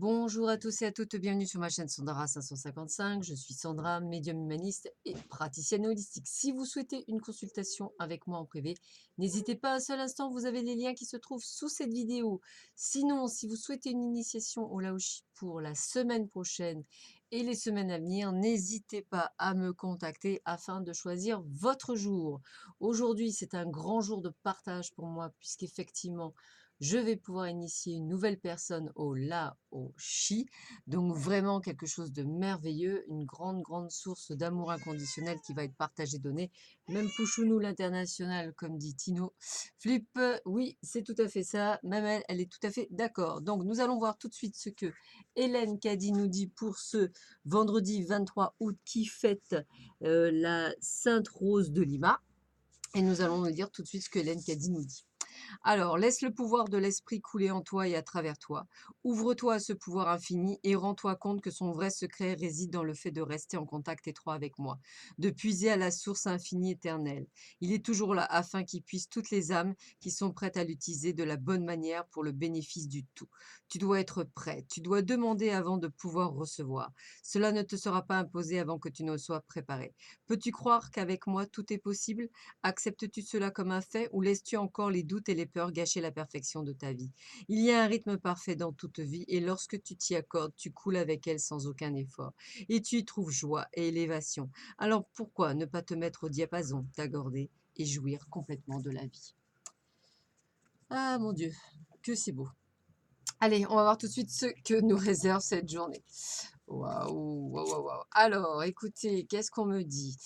Bonjour à tous et à toutes, bienvenue sur ma chaîne Sandra 555. Je suis Sandra, médium humaniste et praticienne holistique. Si vous souhaitez une consultation avec moi en privé, n'hésitez pas un seul instant, vous avez les liens qui se trouvent sous cette vidéo. Sinon, si vous souhaitez une initiation au Laoshi pour la semaine prochaine et les semaines à venir, n'hésitez pas à me contacter afin de choisir votre jour. Aujourd'hui, c'est un grand jour de partage pour moi puisqu'effectivement, je vais pouvoir initier une nouvelle personne au Lao-Shi. Donc vraiment quelque chose de merveilleux, une grande, grande source d'amour inconditionnel qui va être partagée, donnée. Même Pouchounou l'international, comme dit Tino. Flip, oui, c'est tout à fait ça. Même elle, elle est tout à fait d'accord. Donc nous allons voir tout de suite ce que Hélène Caddy nous dit pour ce vendredi 23 août qui fête la Sainte Rose de Lima. Et nous allons nous dire tout de suite ce que Hélène Caddy nous dit. Alors, laisse le pouvoir de l'esprit couler en toi et à travers toi. Ouvre-toi à ce pouvoir infini et rends-toi compte que son vrai secret réside dans le fait de rester en contact étroit avec moi, de puiser à la source infinie éternelle. Il est toujours là afin qu'il puisse toutes les âmes qui sont prêtes à l'utiliser de la bonne manière pour le bénéfice du tout. Tu dois être prêt, tu dois demander avant de pouvoir recevoir. Cela ne te sera pas imposé avant que tu ne sois préparé. Peux-tu croire qu'avec moi tout est possible? Acceptes-tu cela comme un fait ou laisses-tu encore les doutes et les peurs gâcher la perfection de ta vie? Il y a un rythme parfait dans toute vie et lorsque tu t'y accordes, tu coules avec elle sans aucun effort et tu y trouves joie et élévation. Alors pourquoi ne pas te mettre au diapason, t'accorder et jouir complètement de la vie? Ah mon Dieu, que c'est beau. Allez, on va voir tout de suite ce que nous réserve cette journée. Waouh, waouh, waouh, waouh. Alors, écoutez, qu'est-ce qu'on me dit?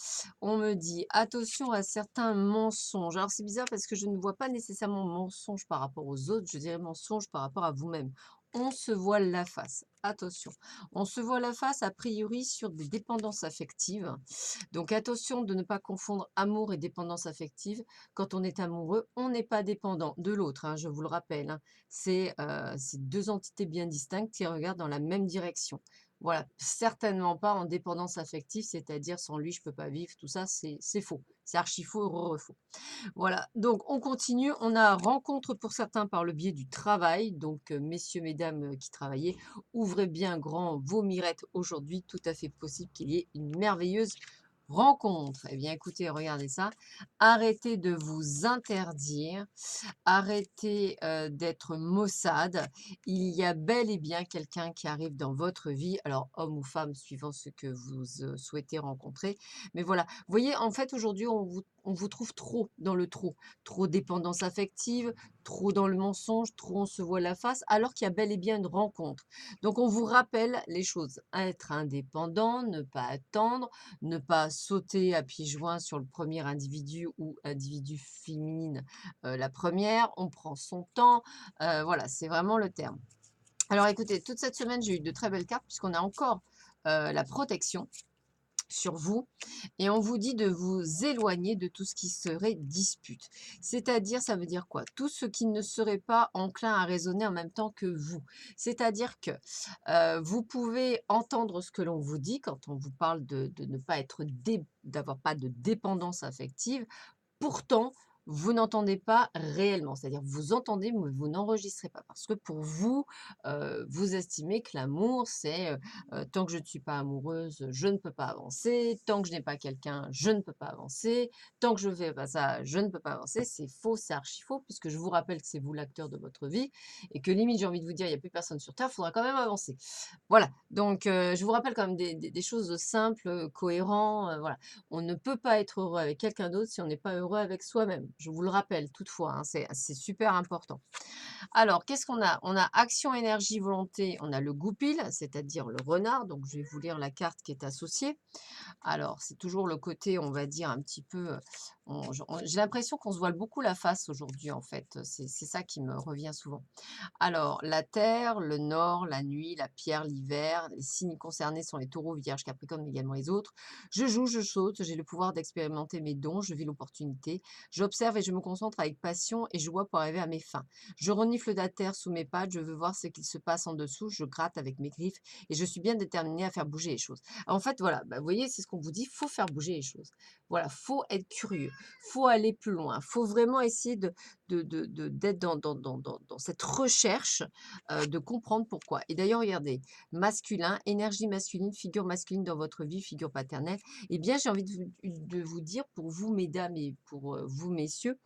On me dit attention à certains mensonges. Alors, c'est bizarre parce que je ne vois pas nécessairement mensonge par rapport aux autres, je dirais mensonge par rapport à vous-même. On se voile la face. Attention, on se voit la face a priori sur des dépendances affectives. Donc attention de ne pas confondre amour et dépendance affective. Quand on est amoureux, on n'est pas dépendant de l'autre, hein, je vous le rappelle, hein. C'est deux entités bien distinctes qui regardent dans la même direction. Voilà, certainement pas en dépendance affective, c'est-à-dire sans lui, je peux pas vivre, tout ça, c'est faux. C'est archi faux, faux. Voilà, donc on continue. On a rencontre pour certains par le biais du travail. Donc, messieurs, mesdames qui travaillez, ouvrez bien grand vos mirettes aujourd'hui. Tout à fait possible qu'il y ait une merveilleuse rencontre. Eh bien, écoutez, regardez ça. Arrêtez de vous interdire. Arrêtez d'être maussade. Il y a bel et bien quelqu'un qui arrive dans votre vie. Alors, homme ou femme, suivant ce que vous souhaitez rencontrer. Mais voilà, vous voyez, en fait, aujourd'hui, on vous trouve trop dans le trop. Trop dépendance affective, trop dans le mensonge, trop on se voit la face, alors qu'il y a bel et bien une rencontre. Donc, on vous rappelle les choses. Être indépendant, ne pas attendre, ne pas sauter à pieds joints sur le premier individu ou individu féminine la première, on prend son temps, voilà, c'est vraiment le terme. Alors écoutez, toute cette semaine, j'ai eu de très belles cartes puisqu'on a encore la protection sur vous et on vous dit de vous éloigner de tout ce qui serait dispute. C'est-à-dire, ça veut dire quoi? Tout ce qui ne serait pas enclin à raisonner en même temps que vous. C'est-à-dire que vous pouvez entendre ce que l'on vous dit quand on vous parle de ne pas être d'avoir pas de dépendance affective. Pourtant, vous n'entendez pas réellement, c'est-à-dire vous entendez, mais vous n'enregistrez pas parce que pour vous, vous estimez que l'amour, c'est, tant que je ne suis pas amoureuse, je ne peux pas avancer, tant que je n'ai pas quelqu'un, je ne peux pas avancer, tant que je ne fais pas ça, je ne peux pas avancer. C'est faux, c'est archi faux puisque je vous rappelle que c'est vous l'acteur de votre vie et que limite, j'ai envie de vous dire, il y a plus personne sur terre, il faudra quand même avancer. Voilà, donc je vous rappelle quand même des choses simples, cohérents, voilà. On ne peut pas être heureux avec quelqu'un d'autre si on n'est pas heureux avec soi-même. Je vous le rappelle toutefois, hein, c'est super important. Alors, qu'est-ce qu'on a? On a action, énergie, volonté, on a le goupil, c'est-à-dire le renard. Donc, je vais vous lire la carte qui est associée. Alors, c'est toujours le côté, on va dire, un petit peu. J'ai l'impression qu'on se voile beaucoup la face aujourd'hui, en fait. C'est ça qui me revient souvent. Alors, la terre, le nord, la nuit, la pierre, l'hiver. Les signes concernés sont les taureaux, vierges, capricorne, mais également les autres. Je joue, je saute, j'ai le pouvoir d'expérimenter mes dons, je vis l'opportunité. J'observe et je me concentre avec passion et joie pour arriver à mes fins. Je renifle la terre sous mes pattes, je veux voir ce qu'il se passe en dessous, je gratte avec mes griffes et je suis bien déterminée à faire bouger les choses. En fait, voilà, bah, vous voyez, c'est ce qu'on vous dit, il faut faire bouger les choses. Voilà, faut être curieux, faut aller plus loin, faut vraiment essayer d'être dans cette recherche, de comprendre pourquoi. Et d'ailleurs, regardez, masculin, énergie masculine, figure masculine dans votre vie, figure paternelle. Eh bien, j'ai envie de vous dire pour vous mesdames et pour, vous messieurs,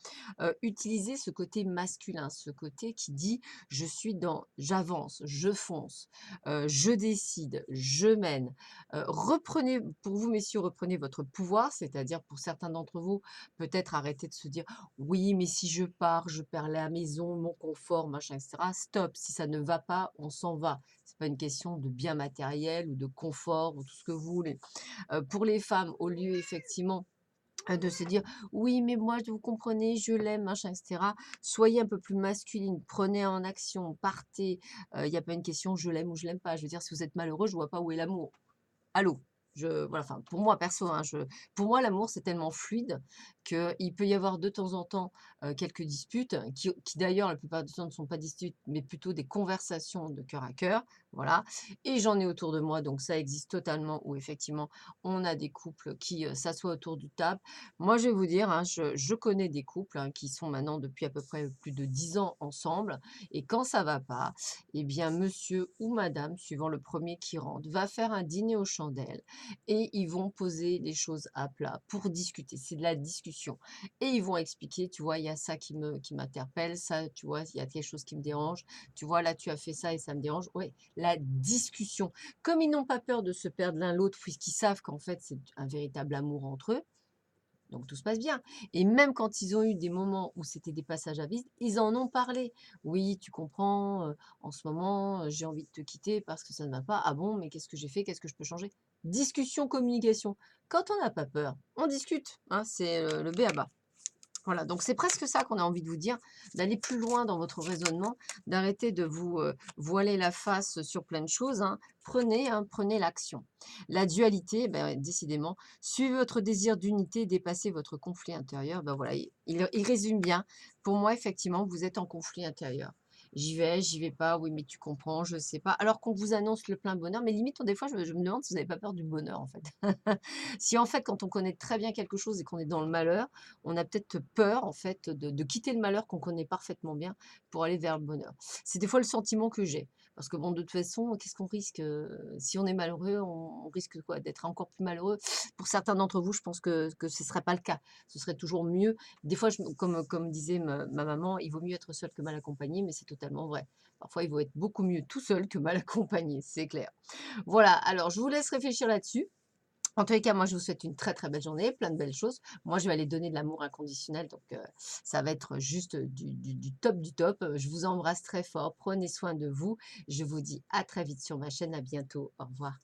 utilisez ce côté masculin, ce côté qui dit: «Je suis dans j'avance, je fonce, je décide, je mène». Reprenez pour vous messieurs, reprenez votre pouvoir, c'est-à-dire pour certains d'entre vous, peut-être arrêtez de se dire: «Oui, mais si je pars, je perds la maison, mon confort, machin et cetera». Stop, si ça ne va pas, on s'en va. C'est pas une question de bien matériel ou de confort ou tout ce que vous voulez. Pour les femmes, au lieu effectivement, de se dire: «Oui, mais moi, vous comprenez, je l'aime, machin et cetera». Soyez un peu plus masculine, prenez en action, partez. Il y a pas une question: «Je l'aime» ou «Je l'aime pas». Je veux dire, si vous êtes malheureux, je vois pas où est l'amour. Allô? Voilà, enfin, pour moi perso, hein, pour moi, l'amour, c'est tellement fluide qu'il peut y avoir de temps en temps, quelques disputes qui d'ailleurs, la plupart du temps, ne sont pas disputes, mais plutôt des conversations de cœur à cœur, voilà. Et j'en ai autour de moi, donc ça existe totalement où effectivement, on a des couples qui, s'assoient autour d'une table. Moi, je vais vous dire, hein, je connais des couples, hein, qui sont maintenant depuis à peu près plus de 10 ans ensemble et quand ça va pas, eh bien, monsieur ou madame, suivant le premier qui rentre, va faire un dîner aux chandelles et ils vont poser les choses à plat pour discuter. C'est de la discussion. Et ils vont expliquer, tu vois, il y a ça qui m'interpelle, ça, tu vois, il y a quelque chose qui me dérange, tu vois, là, tu as fait ça et ça me dérange. Ouais, la discussion. Comme ils n'ont pas peur de se perdre l'un l'autre, puisqu'ils savent qu'en fait, c'est un véritable amour entre eux, donc tout se passe bien. Et même quand ils ont eu des moments où c'était des passages à vide, ils en ont parlé. «Oui, tu comprends, en ce moment, j'ai envie de te quitter parce que ça ne va pas». «Ah bon, mais qu'est-ce que j'ai fait? Qu'est-ce que je peux changer?» Discussion, communication. Quand on n'a pas peur, on discute, hein, c'est, le b.a-ba. Voilà, donc c'est presque ça qu'on a envie de vous dire, d'aller plus loin dans votre raisonnement, d'arrêter de vous, voiler la face sur plein de choses, hein. Prenez, hein, prenez l'action. La dualité, ben, décidément, suivez votre désir d'unité, dépassez votre conflit intérieur. Ben voilà, il résume bien. Pour moi, effectivement, vous êtes en conflit intérieur. J'y vais pas, oui, mais tu comprends, je sais pas. Alors qu'on vous annonce le plein bonheur, mais limite, des fois, je me demande si vous n'avez pas peur du bonheur, en fait. Si en fait, quand on connaît très bien quelque chose et qu'on est dans le malheur, on a peut-être peur en fait de quitter le malheur qu'on connaît parfaitement bien pour aller vers le bonheur. C'est des fois le sentiment que j'ai. Parce que bon, de toute façon, qu'est-ce qu'on risque? Si on est malheureux, on risque quoi? D'être encore plus malheureux? Pour certains d'entre vous, je pense que ce ne serait pas le cas. Ce serait toujours mieux. Des fois, comme disait ma maman, il vaut mieux être seul que mal accompagné, mais c'est totalement vrai. Parfois, il vaut être beaucoup mieux tout seul que mal accompagné, c'est clair. Voilà, alors je vous laisse réfléchir là-dessus. En tous les cas, moi, je vous souhaite une très, très belle journée, plein de belles choses. Moi, je vais aller donner de l'amour inconditionnel, donc ça va être juste du top du top. Je vous embrasse très fort. Prenez soin de vous. Je vous dis à très vite sur ma chaîne. À bientôt. Au revoir.